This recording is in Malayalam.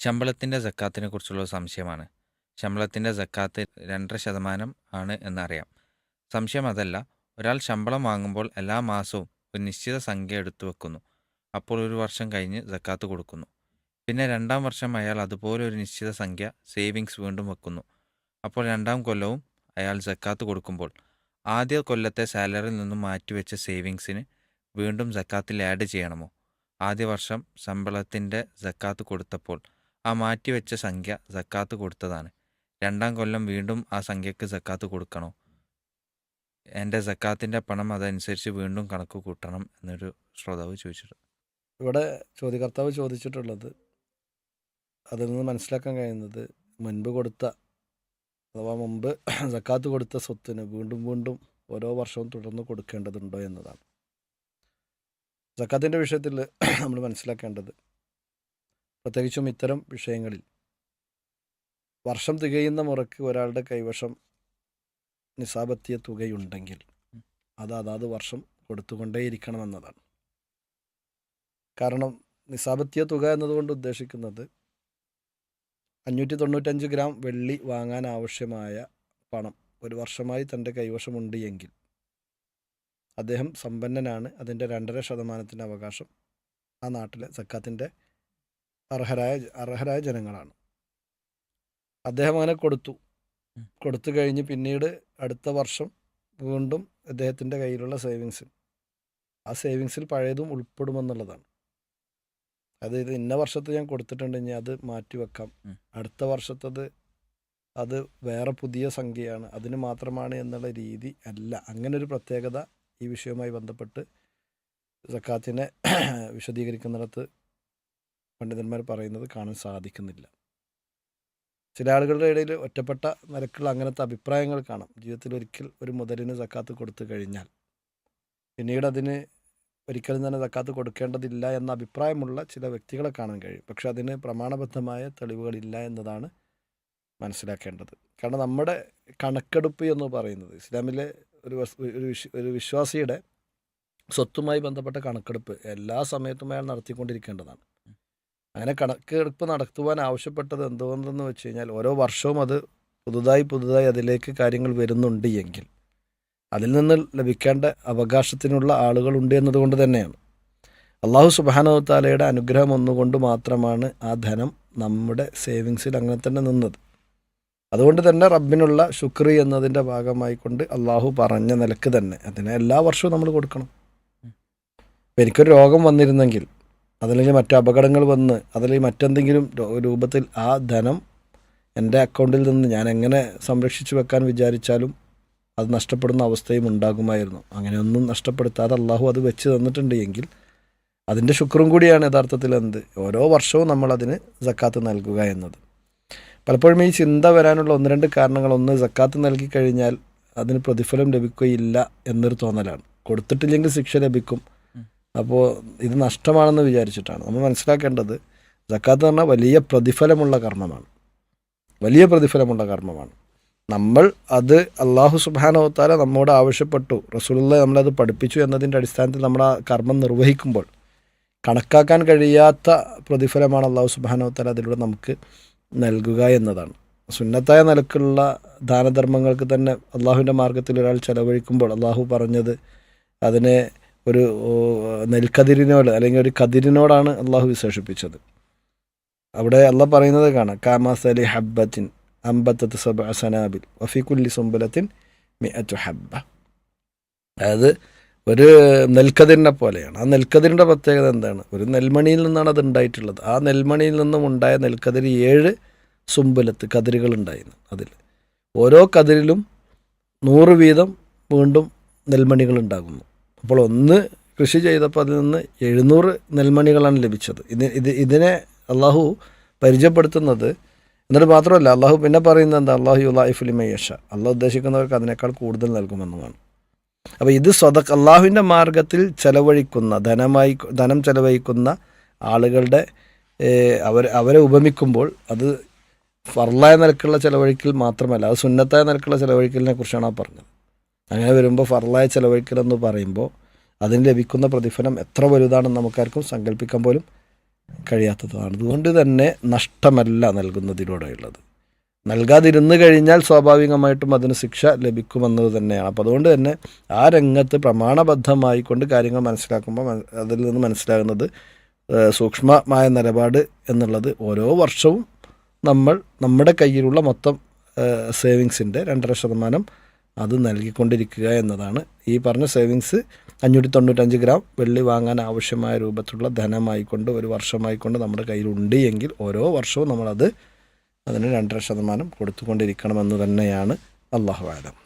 ശമ്പളത്തിൻ്റെ സക്കാത്തിനെ കുറിച്ചുള്ള സംശയമാണ്. ശമ്പളത്തിൻ്റെ സക്കാത്ത് 2.5% ആണ് എന്നറിയാം. സംശയം അതല്ല, ഒരാൾ ശമ്പളം വാങ്ങുമ്പോൾ എല്ലാ മാസവും ഒരു നിശ്ചിത സംഖ്യ എടുത്തു വെക്കുന്നു. അപ്പോൾ ഒരു വർഷം കഴിഞ്ഞ് സക്കാത്ത് കൊടുക്കുന്നു. പിന്നെ രണ്ടാം വർഷം അയാൾ അതുപോലെ ഒരു നിശ്ചിത സംഖ്യ സേവിങ്സ് വീണ്ടും വെക്കുന്നു. അപ്പോൾ രണ്ടാം കൊല്ലവും അയാൾ സക്കാത്ത് കൊടുക്കുമ്പോൾ ആദ്യ കൊല്ലത്തെ സാലറിയിൽ നിന്നും മാറ്റിവെച്ച സേവിങ്സിന് വീണ്ടും സക്കാത്തിൽ ആഡ് ചെയ്യണമോ? ആദ്യ വർഷം ശമ്പളത്തിൻ്റെ സക്കാത്ത് കൊടുത്തപ്പോൾ ആ മാറ്റിവെച്ച സംഖ്യ സക്കാത്ത് കൊടുത്തതാണ്. രണ്ടാം കൊല്ലം വീണ്ടും ആ സംഖ്യക്ക് സക്കാത്ത് കൊടുക്കണോ? എൻ്റെ സക്കാത്തിൻ്റെ പണം അതനുസരിച്ച് വീണ്ടും കണക്ക് കൂട്ടണം എന്നൊരു ശ്രോതാവ് ചോദിച്ചിട്ടുണ്ട്. ഇവിടെ ചോദ്യകർത്താവ് ചോദിച്ചിട്ടുള്ളത്, അതിൽ നിന്ന് മനസ്സിലാക്കാൻ കഴിയുന്നത്, മുൻപ് കൊടുത്ത അഥവാ മുമ്പ് സക്കാത്ത് കൊടുത്ത സ്വത്തിന് വീണ്ടും വീണ്ടും ഓരോ വർഷവും തുടർന്ന് കൊടുക്കേണ്ടതുണ്ടോ എന്നതാണ്. സക്കാത്തിൻ്റെ വിഷയത്തിൽ നമ്മൾ മനസ്സിലാക്കേണ്ടത്, പ്രത്യേകിച്ചും ഇത്തരം വിഷയങ്ങളിൽ വർഷം തികയുന്ന മുറയ്ക്ക് ഒരാളുടെ കൈവശം നിസാബെത്തിയ തുകയുണ്ടെങ്കിൽ അത് അതാത് വർഷം കൊടുത്തുകൊണ്ടേയിരിക്കണമെന്നതാണ്. കാരണം നിസാബെത്തിയ തുക എന്നതുകൊണ്ട് ഉദ്ദേശിക്കുന്നത് 595 ഗ്രാം വെള്ളി വാങ്ങാൻ ആവശ്യമായ പണം ഒരു വർഷമായി തൻ്റെ കൈവശമുണ്ട് എങ്കിൽ അദ്ദേഹം സമ്പന്നനാണ്. അതിൻ്റെ 2.5% അവകാശം ആ നാട്ടിലെ സക്കാത്തിൻ്റെ അർഹരായ ജനങ്ങളാണ്. അദ്ദേഹം അങ്ങനെ കൊടുത്തു കഴിഞ്ഞ് പിന്നീട് അടുത്ത വർഷം വീണ്ടും അദ്ദേഹത്തിൻ്റെ കയ്യിലുള്ള ആ സേവിങ്സിൽ പഴയതും ഉൾപ്പെടുമെന്നുള്ളതാണ്. അതായത് ഇന്ന വർഷത്തെ ഞാൻ കൊടുത്തിട്ടുണ്ടെങ്കിൽ അത് മാറ്റി വെക്കാം, അടുത്ത വർഷത്തത് അത് വേറെ പുതിയ സംഖ്യയാണ്, അതിന് മാത്രമാണ് എന്നുള്ള രീതി അല്ല. അങ്ങനെ ഒരു പ്രത്യേകത ഈ വിഷയവുമായി ബന്ധപ്പെട്ട് സക്കാത്തിനെ വിശദീകരിക്കുന്നിടത്ത് പണ്ഡിതന്മാർ പറയുന്നത് കാണാൻ സാധിക്കുന്നില്ല. ചില ആളുകളുടെ ഇടയിൽ ഒറ്റപ്പെട്ട നിലക്കുള്ള അങ്ങനത്തെ അഭിപ്രായങ്ങൾ കാണാം. ജീവിതത്തിൽ ഒരിക്കൽ ഒരു മുതലിന് സക്കാത്ത് കൊടുത്തു കഴിഞ്ഞാൽ പിന്നീട് അതിന് ഒരിക്കലും തന്നെ സക്കാത്ത് കൊടുക്കേണ്ടതില്ല എന്ന അഭിപ്രായമുള്ള ചില വ്യക്തികളെ കാണാൻ കഴിയും. പക്ഷെ അതിന് പ്രമാണബദ്ധമായ തെളിവുകളില്ല എന്നതാണ് മനസ്സിലാക്കേണ്ടത്. കാരണം നമ്മുടെ കണക്കെടുപ്പ് എന്ന് പറയുന്നത് ഇസ്ലാമിലെ ഒരു വിശ്വാസിയുടെ സ്വത്തുമായി ബന്ധപ്പെട്ട കണക്കെടുപ്പ് എല്ലാ സമയത്തും അയാൾ നടത്തിക്കൊണ്ടിരിക്കേണ്ടതാണ്. അങ്ങനെ കണക്കെടുപ്പ് നടത്തുവാൻ ആവശ്യപ്പെട്ടത് എന്തുകൊണ്ടെന്ന് വെച്ച് കഴിഞ്ഞാൽ ഓരോ വർഷവും അത് പുതുതായി അതിലേക്ക് കാര്യങ്ങൾ വരുന്നുണ്ട് എങ്കിൽ അതിൽ നിന്ന് ലഭിക്കേണ്ട അവകാശത്തിനുള്ള ആളുകളുണ്ട് എന്നതുകൊണ്ട് തന്നെയാണ്. അള്ളാഹു സുബ്ഹാനഹു വ തആലയുടെ അനുഗ്രഹം ഒന്നുകൊണ്ട് മാത്രമാണ് ആ ധനം നമ്മുടെ സേവിങ്സിൽ അങ്ങനെ തന്നെ നിന്നത്. അതുകൊണ്ട് തന്നെ റബ്ബിനുള്ള ശുക്രി എന്നതിൻ്റെ ഭാഗമായിക്കൊണ്ട് അള്ളാഹു പറഞ്ഞ നിലക്ക് തന്നെ അതിനെ എല്ലാ വർഷവും നമ്മൾ കൊടുക്കണം. ഇപ്പം എനിക്കൊരു രോഗം വന്നിരുന്നെങ്കിൽ, അതല്ലെങ്കിൽ മറ്റു അപകടങ്ങൾ വന്ന്, അതല്ലെങ്കിൽ മറ്റെന്തെങ്കിലും രൂപത്തിൽ ആ ധനം എൻ്റെ അക്കൗണ്ടിൽ നിന്ന് ഞാൻ എങ്ങനെ സംരക്ഷിച്ചു വെക്കാൻ വിചാരിച്ചാലും അത് നഷ്ടപ്പെടുന്ന അവസ്ഥയും ഉണ്ടാകുമായിരുന്നു. അങ്ങനെയൊന്നും നഷ്ടപ്പെടുത്താതെ അള്ളാഹു അത് വെച്ച് തന്നിട്ടുണ്ട് എങ്കിൽ അതിൻ്റെ ശുക്രും കൂടിയാണ് യഥാർത്ഥത്തിൽ ഓരോ വർഷവും നമ്മളതിന് സക്കാത്ത് നൽകുക എന്നത്. പലപ്പോഴും ഈ ചിന്ത വരാനുള്ള 1-2 കാരണങ്ങൾ, ഒന്ന് സക്കാത്ത് നൽകി കഴിഞ്ഞാൽ അതിന് പ്രതിഫലം ലഭിക്കുകയില്ല എന്നൊരു തോന്നലാണ്. കൊടുത്തിട്ടില്ലെങ്കിൽ ശിക്ഷ ലഭിക്കും, അപ്പോൾ ഇത് നഷ്ടമാണെന്ന് വിചാരിച്ചിട്ടാണ്. നമ്മൾ മനസ്സിലാക്കേണ്ടത്, സക്കാത്ത് എന്ന് പറഞ്ഞാൽ വലിയ പ്രതിഫലമുള്ള കർമ്മമാണ്. നമ്മൾ അത് അള്ളാഹു സുബ്ഹാനഹു വ തആല നമ്മോട് ആവശ്യപ്പെട്ടു, റസൂലുള്ളാഹി നമ്മളത് പഠിപ്പിച്ചു എന്നതിൻ്റെ അടിസ്ഥാനത്തിൽ നമ്മൾ ആ കർമ്മം നിർവഹിക്കുമ്പോൾ കണക്കാക്കാൻ കഴിയാത്ത പ്രതിഫലമാണ് അള്ളാഹു സുബ്ഹാനഹു വ തആല അതിലൂടെ നമുക്ക് നൽകുക എന്നതാണ്. സുന്നത്തായ നിലക്കുള്ള ദാനധർമ്മങ്ങൾക്ക് തന്നെ അള്ളാഹുവിൻ്റെ മാർഗ്ഗത്തിൽ ഒരാൾ ചെലവഴിക്കുമ്പോൾ അള്ളാഹു പറഞ്ഞത് അതിനെ ഒരു നെൽക്കതിരിനോട് അല്ലെങ്കിൽ ഒരു കതിരിനോടാണ് അള്ളാഹു വിശേഷിപ്പിച്ചത്. അവിടെ അള്ളാഹ് പറയുന്നത് കാണാം, കാമസലി ഹബ്ബത്തിൻ അമ്പത്തത്ത് സബഅ സനാബിൽ വഫി കുല്ലി സുംബലത്തിൻ മിഅതു ഹബ്ബ. അതായത് ഒരു നെൽക്കതിരിനെ പോലെയാണ്. ആ നെൽക്കതിരിൻ്റെ പ്രത്യേകത എന്താണ്? ഒരു നെൽമണിയിൽ നിന്നാണ് അത് ഉണ്ടായിട്ടുള്ളത്. ആ നെൽമണിയിൽ നിന്നും ഉണ്ടായ നെൽക്കതിര് 7 സുംബലത്ത് കതിരുകൾ ഉണ്ടായിരുന്നു. അതിൽ ഓരോ കതിരിലും 100 വീതം വീണ്ടും നെൽമണികൾ ഉണ്ടാകുന്നു. അപ്പോൾ ഒന്ന് കൃഷി ചെയ്തപ്പോൾ അതിൽ നിന്ന് 700 നെൽമണികളാണ് ലഭിച്ചത്. ഇതിനെ അള്ളാഹു പരിചയപ്പെടുത്തുന്നത്. എന്നിട്ട് മാത്രമല്ല, അള്ളാഹു പിന്നെ പറയുന്നത് എന്താ? അള്ളാഹു യുളാഇഫു ലിമൻ യശാ, അള്ളാഹു ഉദ്ദേശിക്കുന്നവർക്ക് അതിനേക്കാൾ കൂടുതൽ നൽകുമെന്നുമാണ്. അപ്പോൾ ഇത് അള്ളാഹുവിൻ്റെ മാർഗത്തിൽ ചെലവഴിക്കുന്ന ധനം ചെലവഴിക്കുന്ന ആളുകളുടെ അവരെ ഉപമിക്കുമ്പോൾ അത് ഫർളായ നിലക്കുള്ള ചെലവഴിക്കൽ മാത്രമല്ല, അത് സുന്നത്തായ നിലക്കുള്ള ചെലവഴിക്കലിനെ കുറിച്ചാണ് ആ പറഞ്ഞത്. അങ്ങനെ വരുമ്പോൾ ഫർളായ ചെലവഴിക്കൽ എന്ന് പറയുമ്പോൾ അതിന് ലഭിക്കുന്ന പ്രതിഫലം എത്ര വലുതാണെന്ന് നമുക്കാർക്കും സങ്കല്പിക്കാൻ പോലും കഴിയാത്തതാണ്. അതുകൊണ്ട് തന്നെ നഷ്ടമല്ല നൽകുന്നതിലൂടെയുള്ളത്. നൽകാതിരുന്നു കഴിഞ്ഞാൽ സ്വാഭാവികമായിട്ടും അതിന് ശിക്ഷ ലഭിക്കുമെന്നത് തന്നെയാണ്. അപ്പോൾ അതുകൊണ്ട് തന്നെ ആ രംഗത്ത് പ്രമാണബദ്ധമായി കൊണ്ട് കാര്യങ്ങൾ മനസ്സിലാക്കുമ്പോൾ അതിൽ നിന്ന് മനസ്സിലാകുന്നത് സൂക്ഷ്മമായ നിലപാട് എന്നുള്ളത് ഓരോ വർഷവും നമ്മൾ നമ്മുടെ കയ്യിലുള്ള മൊത്തം സേവിങ്സിൻ്റെ 2.5% അത് നൽകിക്കൊണ്ടിരിക്കുക എന്നതാണ്. ഈ പറഞ്ഞ സേവിങ്സ് 595 ഗ്രാം വെള്ളി വാങ്ങാൻ ആവശ്യമായ രൂപത്തിലുള്ള ധനമായിക്കൊണ്ട് ഒരു വർഷമായിക്കൊണ്ട് നമ്മുടെ കയ്യിലുണ്ട് എങ്കിൽ ഓരോ വർഷവും നമ്മളത് അതിന് 2.5% കൊടുത്തുകൊണ്ടിരിക്കണമെന്ന് തന്നെയാണ്. അല്ലാഹു അഅലം.